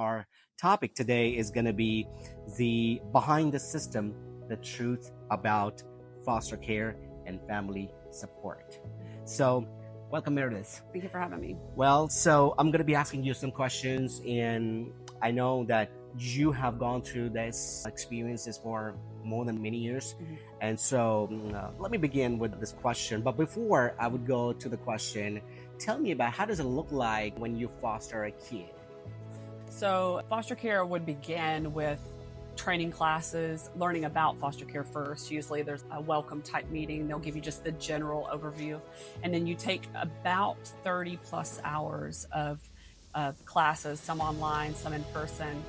Our topic today is going to be the behind the system, the truth about foster care and family support. So, welcome, Meredith. Thank you for having me. Well, so I'm going to be asking you some questions, and I know that you have gone through this experiences for more than many years. And so let me begin with this question. But before I would go to the question, tell me about how does it look like when you foster a kid? So foster care would begin with training classes, learning about foster care first. Usually there's a welcome type meeting. They'll give you just the general overview. And then you take about 30 plus hours of classes, some online, some in person.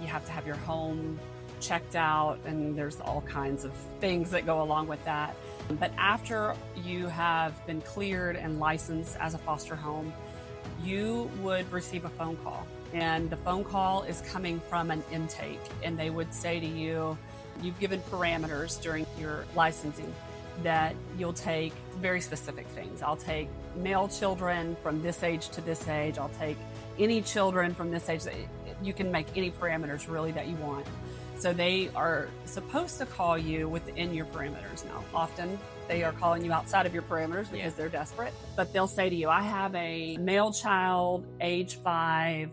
You have to have your home checked out, and there's all kinds of things that go along with that. But after you have been cleared and licensed as a foster home, you would receive a phone call. And the phone call is coming from an intake. And they would say to you, you've given parameters during your licensing that you'll take very specific things. I'll take male children from this age to this age. I'll take any children from this age. You can make any parameters really that you want. So they are supposed to call you within your parameters. Now, often they are calling you outside of your parameters because they're desperate. But they'll say to you, I have a male child, age 5,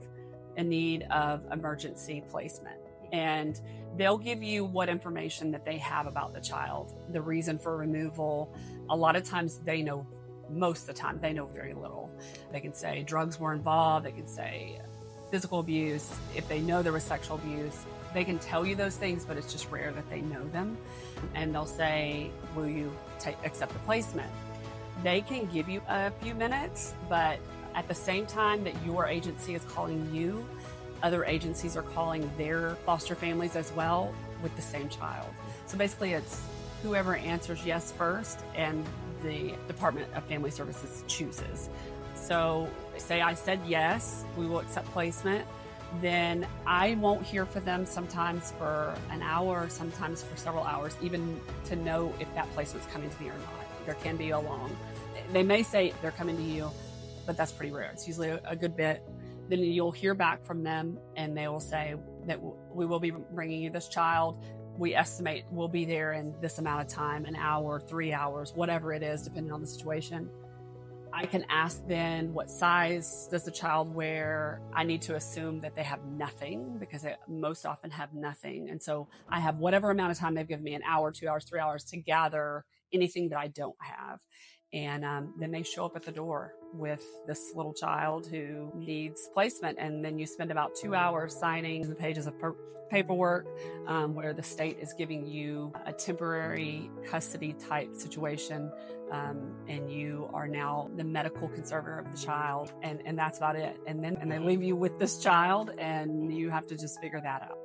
in need of emergency placement. And they'll give you what information that they have about the child, the reason for removal. A lot of times they know, most of the time, they know very little. They can say drugs were involved. They can say physical abuse. If they know there was sexual abuse, they can tell you those things, but it's just rare that they know them. And they'll say, will you accept the placement? They can give you a few minutes, but at the same time that your agency is calling you, other agencies are calling their foster families as well with the same child. So basically it's whoever answers yes first, and the Department of Family Services chooses. So say I said yes, we will accept placement. Then I won't hear from them sometimes for an hour, sometimes for several hours, even to know if that placement's coming to me or not. There can be a long. They may say they're coming to you, but that's pretty rare. It's usually a good bit. Then you'll hear back from them, and they will say that we will be bringing you this child. We estimate we'll be there in this amount of time, an hour, 3 hours, whatever it is, depending on the situation. I can ask then, what size does the child wear? I need to assume that they have nothing, because they most often have nothing. And so I have whatever amount of time they've given me, an hour, 2 hours, 3 hours, to gather anything that I don't have. And then they show up at the door with this little child who needs placement. And then you spend about 2 hours signing the pages of paperwork where the state is giving you a temporary custody type situation. And you are now the medical conservator of the child. And that's about it. And they leave you with this child, and you have to just figure that out.